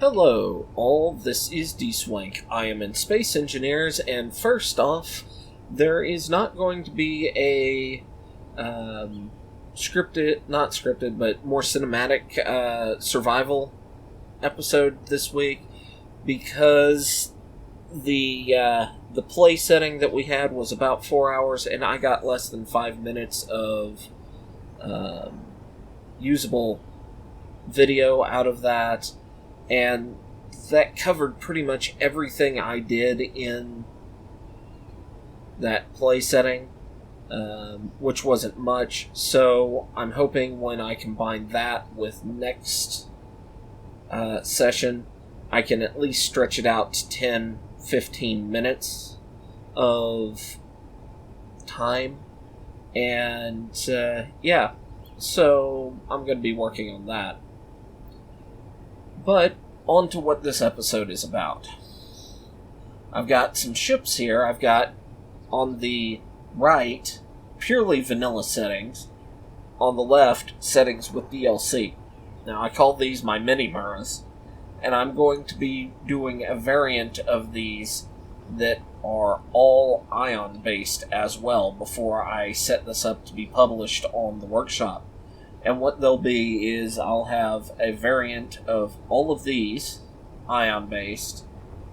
Hello, all. This is Dswank. I am in Space Engineers, and first off, there is not going to be a not scripted, but more cinematic survival episode this week because the play setting that we had was about 4 hours, and I got less than 5 minutes of usable video out of that. And that covered pretty much everything I did in that play setting, which wasn't much. So I'm hoping when I combine that with next session, I can at least stretch it out to 10-15 minutes of time. And yeah, so I'm going to be working on that. But on to what this episode is about. I've got some ships here. I've got, on the right, purely vanilla settings. On the left, settings with DLC. Now, I call these my Mini-muras, and I'm going to be doing a variant of these that are all ion-based as well before I set this up to be published on the workshop. And what they'll be is I'll have a variant of all of these, ion-based,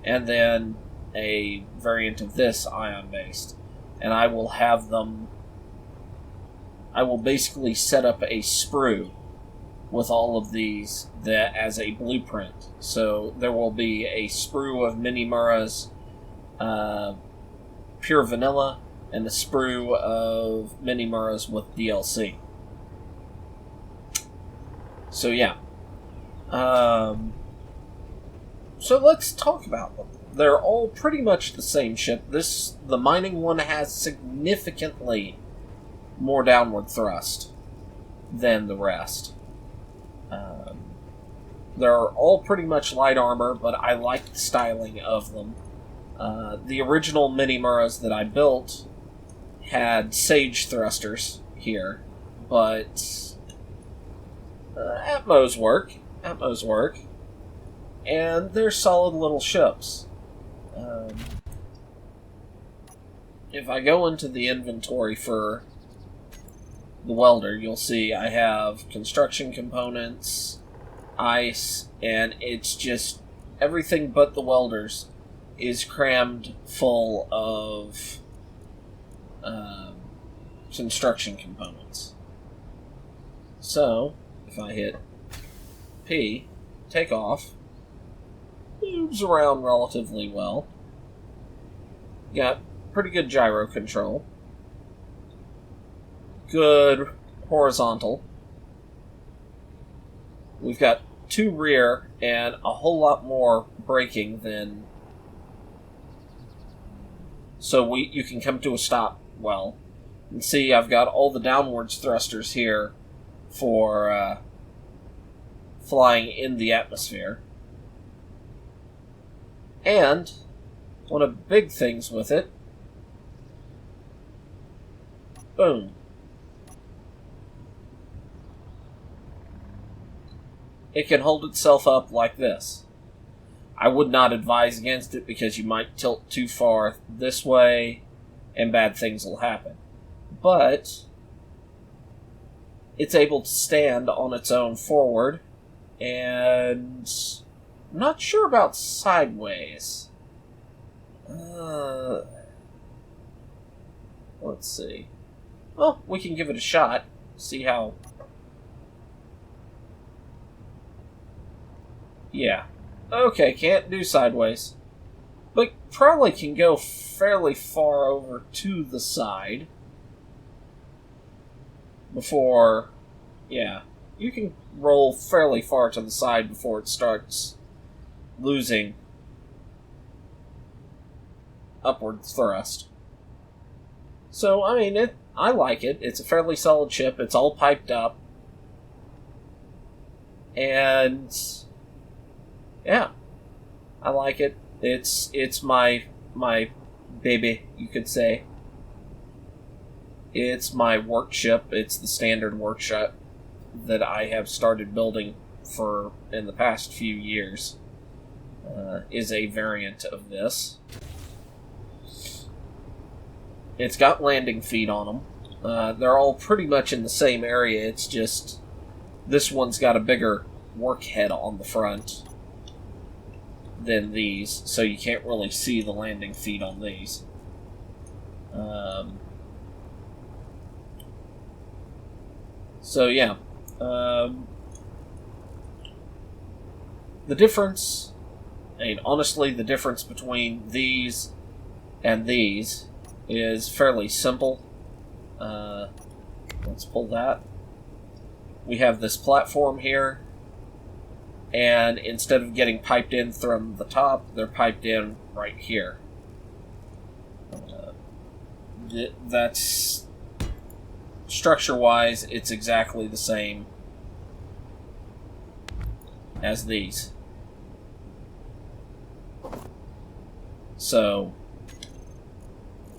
and then a variant of this, ion-based. And I will have them... I will basically set up a sprue with all of these that as a blueprint. So there will be a sprue of Mini-muras, pure vanilla, and a sprue of Mini-muras with DLC. So yeah. So let's talk about them. They're all pretty much the same ship. The mining one has significantly more downward thrust than the rest. They're all pretty much light armor, but I like the styling of them. The original Mini-muras that I built had Sage thrusters here, but Atmos work, and they're solid little ships. If I go into the inventory for the welder, you'll see I have construction components, ice, and it's just everything but the welders is crammed full of construction components. So if I hit P, take off, moves around relatively well. Got pretty good gyro control. Good horizontal. We've got 2 rear and a whole lot more braking than... So you can come to a stop well. And see, I've got all the downwards thrusters here for flying in the atmosphere. And one of the big things with it, boom. It can hold itself up like this. I would not advise against it because you might tilt too far this way and bad things will happen. But it's able to stand on its own forward, and I'm not sure about sideways. Let's see. Well, we can give it a shot. See how... Yeah. Okay, can't do sideways. But probably can go fairly far over to the side before... Yeah. You can roll fairly far to the side before it starts losing upward thrust. So, I mean, I like it. It's a fairly solid ship. It's all piped up. And yeah, I like it. It's my baby, you could say. It's my workship. It's the standard workshop that I have started building for in the past few years. is a variant of this. It's got landing feet on them. They're all pretty much in the same area. It's just this one's got a bigger work head on the front than these, so you can't really see the landing feet on these. So yeah, the difference, I mean, honestly, the difference between these and these is fairly simple. Let's pull that. We have this platform here, and instead of getting piped in from the top, they're piped in right here. That's structure-wise, it's exactly the same as these. So,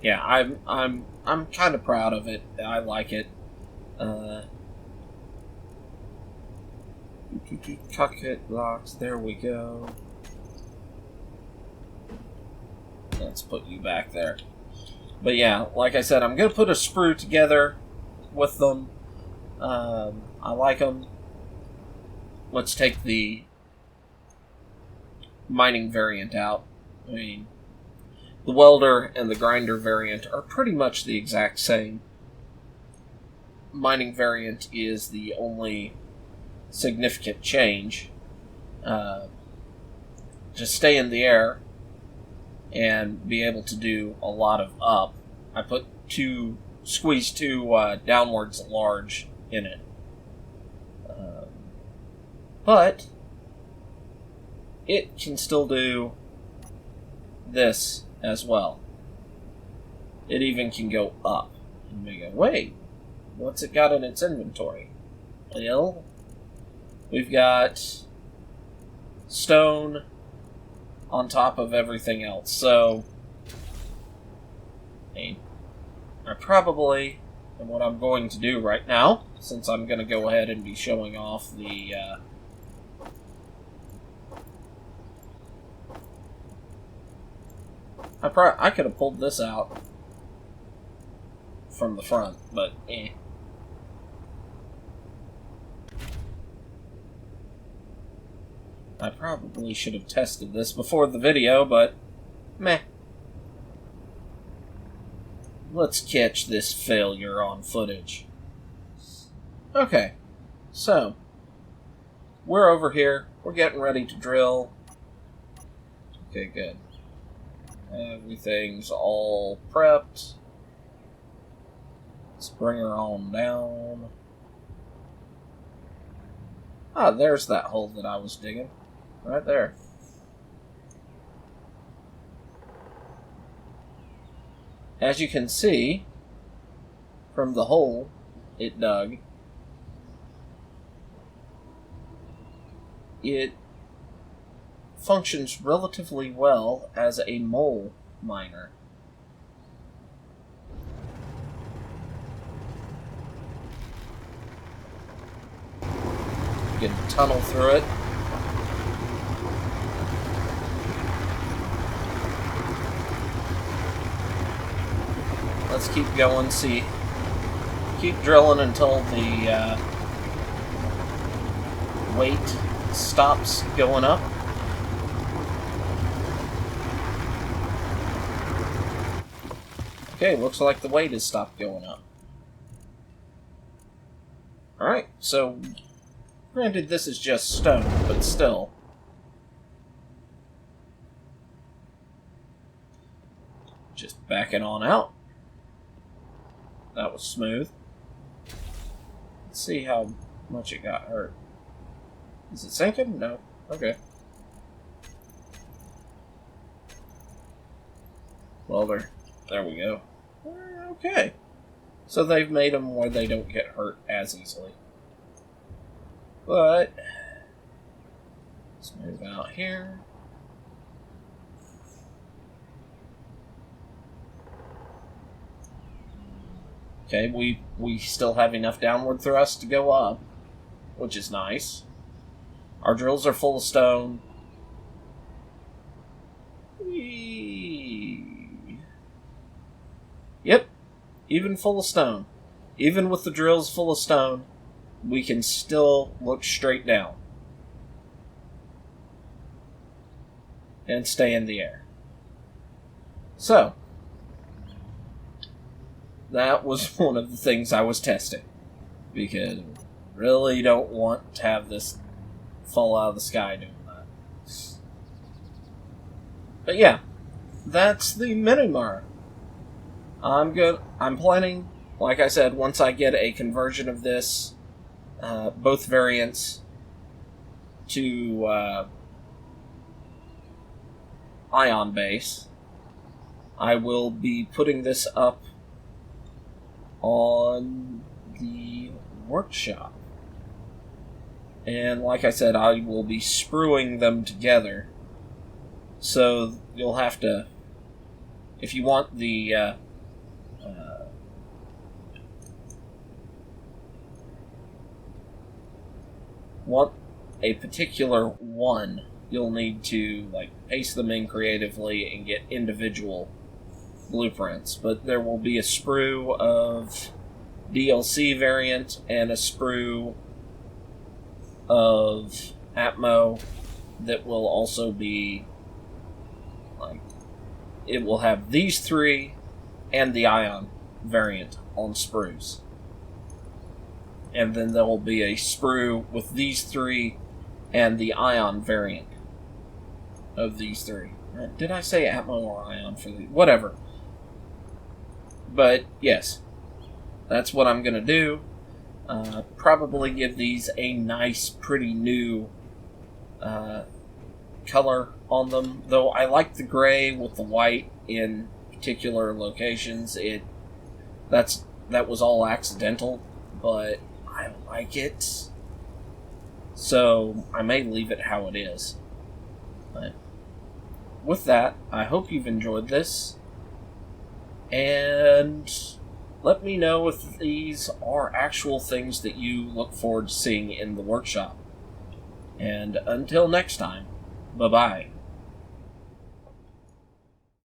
yeah, I'm kind of proud of it. I like it. Cockpit blocks. There we go. Let's put you back there. But yeah, like I said, I'm gonna put a sprue together with them. I like them. Let's take the mining variant out. I mean, the welder and the grinder variant are pretty much the exact same. Mining variant is the only significant change. Just stay in the air and be able to do a lot of up. I put squeeze two downwards large in it. But it can still do this as well. It even can go up. And we go, wait, what's it got in its inventory? Well, we've got stone on top of everything else. So, I probably, and what I'm going to do right now, since I'm going to go ahead and be showing off the I could have pulled this out from the front, but I probably should have tested this before the video, but meh. Let's catch this failure on footage. Okay, so we're over here. We're getting ready to drill. Okay, good. Everything's all prepped. Let's bring her on down. Ah, there's that hole that I was digging. Right there. As you can see, from the hole it dug, it functions relatively well as a mole miner. You can tunnel through it. Let's keep going, keep drilling until the weight stops going up. Okay, looks like the weight has stopped going up. Alright, so granted this is just stone, but still. Just back it on out. That was smooth. Let's see how much it got hurt. Is it sinking? No. Okay. Well, there we go. Okay. So they've made them where they don't get hurt as easily. But let's move out here. Okay, we still have enough downward thrust to go up, which is nice. Our drills are full of stone. Yep, even full of stone. Even with the drills full of stone, we can still look straight down. And stay in the air. So, that was one of the things I was testing. Because I really don't want to have this fall out of the sky doing that. But yeah, that's the Mini-mura. I'm planning, like I said, once I get a conversion of this, both variants, to ion base, I will be putting this up on the workshop. And like I said, I will be spruing them together. So you'll have to, if you want the want a particular one, you'll need to paste them in creatively and get individual blueprints. But there will be a sprue of DLC variant and a sprue of Atmo that will also be it will have these three and the Ion variant on sprues. And then there will be a sprue with these three and the Ion variant of these three. Did I say Atmo or Ion for the... Whatever. But, yes. That's what I'm going to do. Probably give these a nice, pretty new color on them. Though I like the gray with the white in particular locations. That was all accidental, but I like it. So I may leave it how it is. But with that, I hope you've enjoyed this. And let me know if these are actual things that you look forward to seeing in the workshop. And until next time, bye-bye.